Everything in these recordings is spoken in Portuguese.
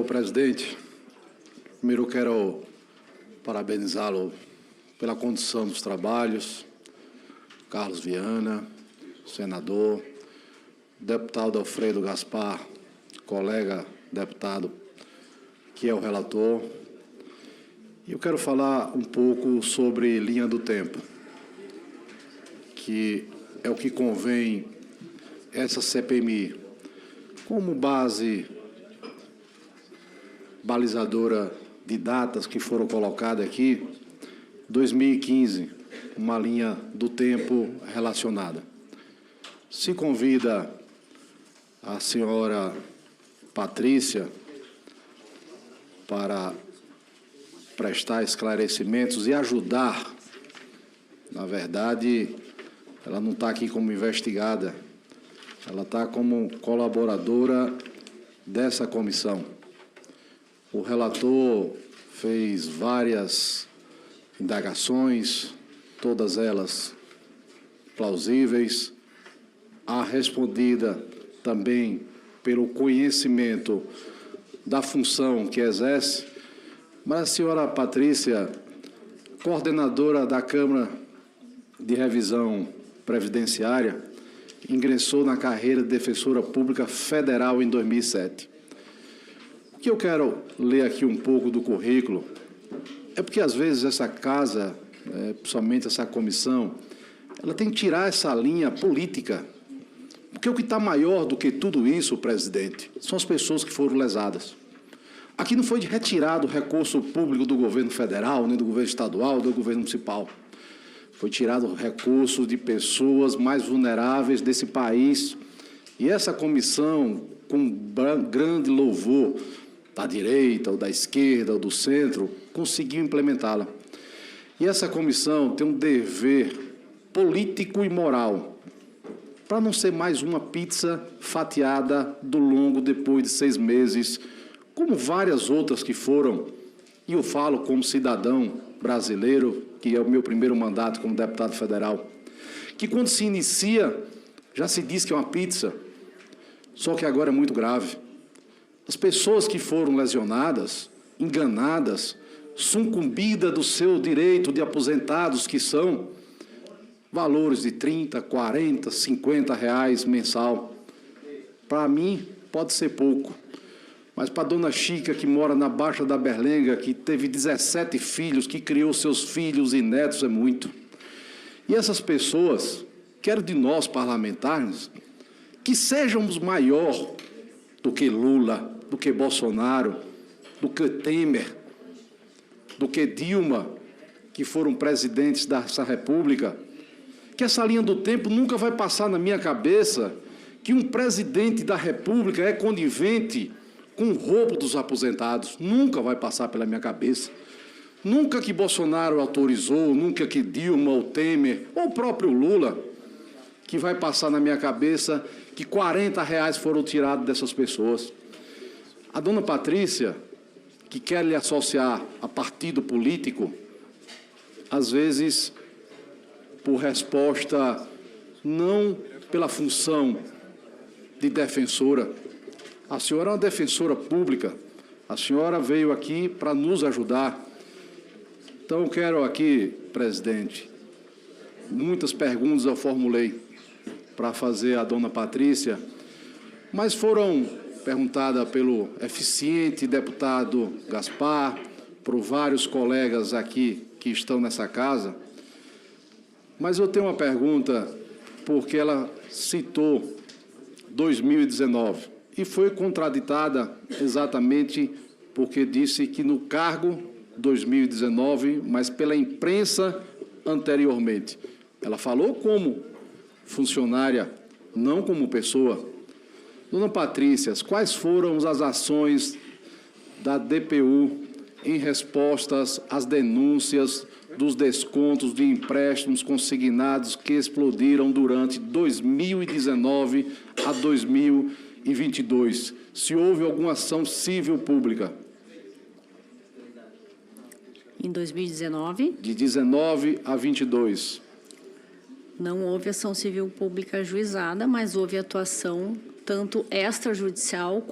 Senhor presidente, primeiro quero parabenizá-lo pela condução dos trabalhos, Carlos Viana, senador, deputado Alfredo Gaspar, colega deputado, que é o relator. E eu quero falar um pouco sobre linha do tempo, que é o que convém essa CPMI como base balizadora de datas que foram colocadas aqui. 2015, uma linha do tempo relacionada. Se convida a senhora Patrícia para prestar esclarecimentos e ajudar. Na verdade, ela não está aqui como investigada, ela está como colaboradora dessa comissão. O relator fez várias indagações, todas elas plausíveis, a respondida também pelo conhecimento da função que exerce, mas a senhora Patrícia, coordenadora da Câmara de Revisão Previdenciária, ingressou na carreira de defensora pública federal em 2007. O que eu quero ler aqui um pouco do currículo é porque, às vezes, essa casa, principalmente essa comissão, ela tem que tirar essa linha política. Porque o que está maior do que tudo isso, presidente, são as pessoas que foram lesadas. Aqui não foi retirado o recurso público do governo federal, nem do governo estadual, do governo municipal. Foi tirado o recurso de pessoas mais vulneráveis desse país. E essa comissão, com grande louvor da direita, ou da esquerda, ou do centro, conseguiu implementá-la. E essa comissão tem um dever político e moral para não ser mais uma pizza fatiada do longo depois de 6 meses, como várias outras que foram, e eu falo como cidadão brasileiro, que é o meu primeiro mandato como deputado federal, que quando se inicia, já se diz que é uma pizza, só que agora é muito grave. As pessoas que foram lesionadas, enganadas, sucumbidas do seu direito de aposentados, que são valores de 30, 40, 50 reais mensal. Para mim, pode ser pouco. Mas para a dona Chica, que mora na Baixa da Berlenga, que teve 17 filhos, que criou seus filhos e netos, é muito. E essas pessoas, quero de nós parlamentares, que sejamos maior do que Lula, do que Bolsonaro, do que Temer, do que Dilma, que foram presidentes dessa república, que essa linha do tempo nunca vai passar na minha cabeça que um presidente da república é conivente com o roubo dos aposentados. Nunca vai passar pela minha cabeça. Nunca que Bolsonaro autorizou, nunca que Dilma ou Temer, ou o próprio Lula, que vai passar na minha cabeça que 40 reais foram tirados dessas pessoas. A dona Patrícia, que quer lhe associar a partido político, às vezes, por resposta, não pela função de defensora. A senhora é uma defensora pública, a senhora veio aqui para nos ajudar. Então, eu quero aqui, presidente, muitas perguntas eu formulei para fazer à dona Patrícia, mas foram perguntadas pelo eficiente deputado Gaspar, por vários colegas aqui que estão nessa casa. Mas eu tenho uma pergunta, porque ela citou 2019 e foi contraditada exatamente porque disse que no cargo 2019, mas pela imprensa anteriormente. Ela falou como funcionária, não como pessoa. Dona Patrícia, quais foram as ações da DPU em respostas às denúncias dos descontos de empréstimos consignados que explodiram durante 2019 a 2022? Se houve alguma ação civil pública? Em 2019? De 19 a 22. Não houve ação civil pública ajuizada, mas houve atuação tanto extrajudicial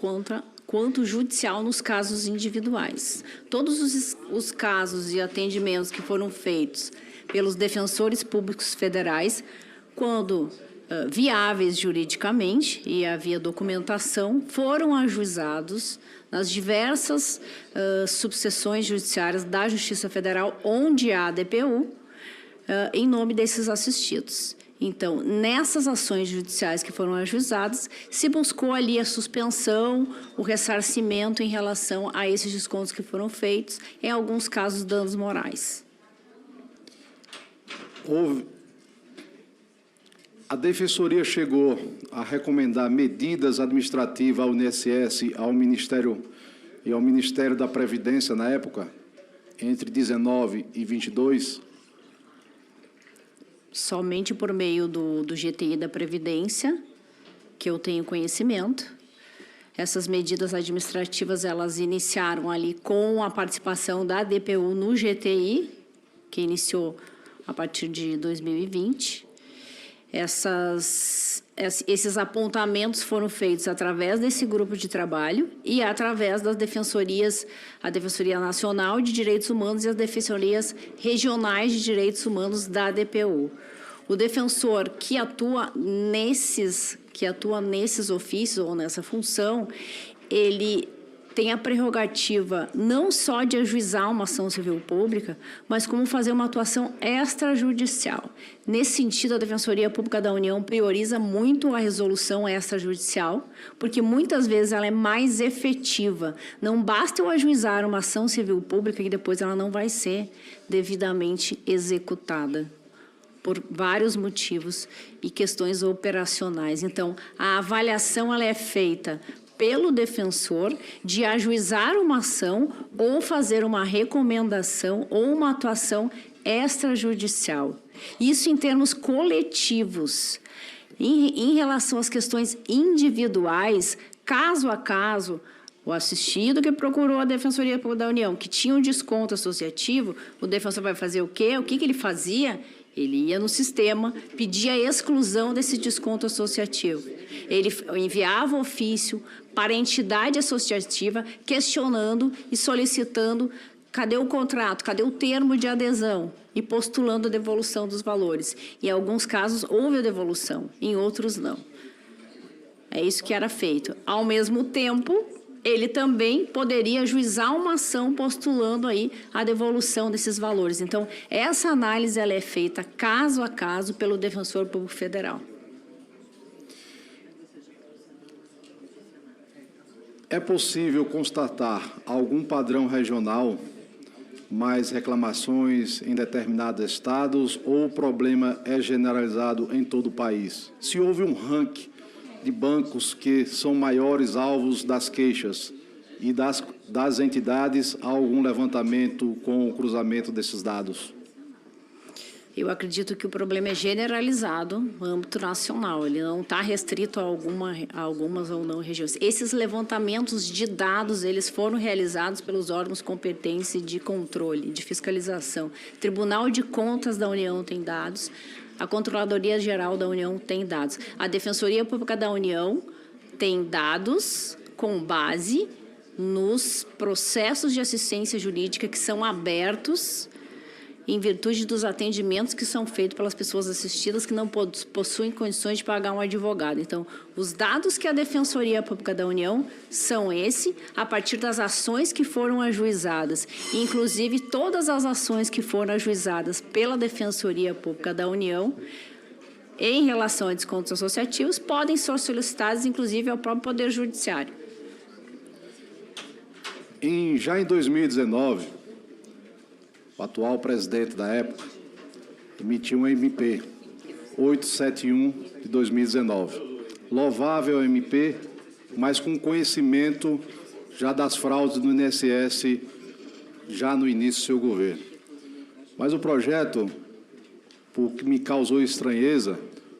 quanto judicial nos casos individuais. Todos os casos e atendimentos que foram feitos pelos defensores públicos federais, quando viáveis juridicamente e havia documentação, foram ajuizados nas diversas subseções judiciárias da Justiça Federal, onde há DPU, em nome desses assistidos. Então, nessas ações judiciais que foram ajuizadas, se buscou ali a suspensão, o ressarcimento em relação a esses descontos que foram feitos, em alguns casos, danos morais. A Defensoria chegou a recomendar medidas administrativas ao INSS, ao Ministério e ao Ministério da Previdência na época, entre 19 e 22? Somente por meio do GTI da Previdência, que eu tenho conhecimento. Essas medidas administrativas, elas iniciaram ali com a participação da DPU no GTI, que iniciou a partir de 2020. Esses apontamentos foram feitos através desse grupo de trabalho e através das defensorias, a Defensoria Nacional de Direitos Humanos e as defensorias regionais de direitos humanos da DPU. O defensor que atua nesses ofícios ou nessa função, ele tem a prerrogativa não só de ajuizar uma ação civil pública, mas como fazer uma atuação extrajudicial. Nesse sentido, a Defensoria Pública da União prioriza muito a resolução extrajudicial, porque muitas vezes ela é mais efetiva. Não basta eu ajuizar uma ação civil pública e depois ela não vai ser devidamente executada, por vários motivos e questões operacionais. Então, a avaliação ela é feita pelo defensor de ajuizar uma ação ou fazer uma recomendação ou uma atuação extrajudicial. Isso em termos coletivos. Em relação às questões individuais, caso a caso, o assistido que procurou a Defensoria Pública da União, que tinha um desconto associativo, o defensor vai fazer o quê? O que ele fazia? Ele ia no sistema, pedia a exclusão desse desconto associativo. Ele enviava ofício para a entidade associativa, questionando e solicitando cadê o contrato, cadê o termo de adesão e postulando a devolução dos valores. Em alguns casos, houve a devolução, em outros, não. É isso que era feito. Ao mesmo tempo, ele também poderia ajuizar uma ação postulando aí a devolução desses valores. Então, essa análise ela é feita caso a caso pelo Defensor Público Federal. É possível constatar algum padrão regional, mais reclamações em determinados estados, ou o problema é generalizado em todo o país? Se houve um ranking de bancos que são maiores alvos das queixas e das entidades, há algum levantamento com o cruzamento desses dados? Eu acredito que o problema é generalizado no âmbito nacional, ele não está restrito a algumas ou não regiões. Esses levantamentos de dados, eles foram realizados pelos órgãos competentes de controle, de fiscalização. Tribunal de Contas da União tem dados, a Controladoria Geral da União tem dados, a Defensoria Pública da União tem dados com base nos processos de assistência jurídica que são abertos em virtude dos atendimentos que são feitos pelas pessoas assistidas que não possuem condições de pagar um advogado. Então, os dados que a Defensoria Pública da União são a partir das ações que foram ajuizadas. Inclusive, todas as ações que foram ajuizadas pela Defensoria Pública da União em relação a descontos associativos podem ser solicitados, inclusive, ao próprio Poder Judiciário. Já em 2019, o atual presidente da época emitiu um MP 871 de 2019. Louvável MP, mas com conhecimento já das fraudes do INSS já no início do seu governo. Mas o projeto, por que me causou estranheza,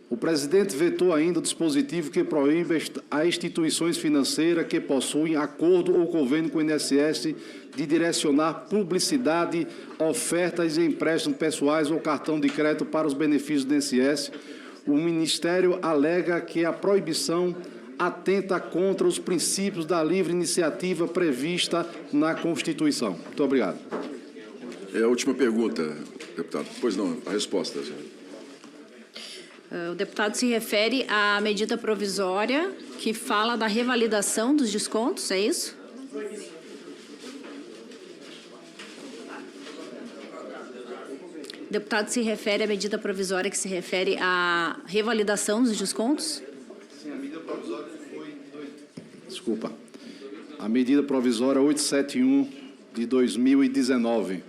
o presidente vetou ainda o dispositivo que proíbe a instituições financeiras que possuem acordo ou convênio com o INSS de direcionar publicidade, ofertas e empréstimos pessoais ou cartão de crédito para os benefícios do INSS. O Ministério alega que a proibição atenta contra os princípios da livre iniciativa prevista na Constituição. Muito obrigado. É a última pergunta, deputado. Pois não, a resposta, senhor. O deputado se refere à medida provisória que fala da revalidação dos descontos, é isso? O deputado se refere à medida provisória que se refere à revalidação dos descontos? Sim, a medida provisória foi... Desculpa. A medida provisória 871 de 2019.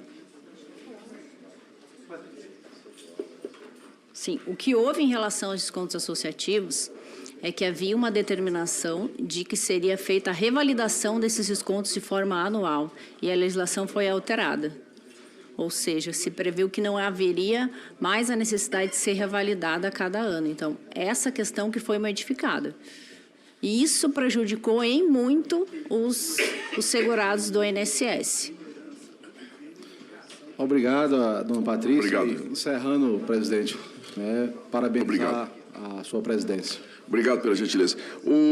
Sim, o que houve em relação aos descontos associativos é que havia uma determinação de que seria feita a revalidação desses descontos de forma anual e a legislação foi alterada. Ou seja, se previu que não haveria mais a necessidade de ser revalidada a cada ano. Então, essa questão que foi modificada. E isso prejudicou em muito os segurados do INSS. Obrigado, dona Patrícia. Obrigado. E, encerrando, presidente, parabenizar a sua presidência. Obrigado pela gentileza.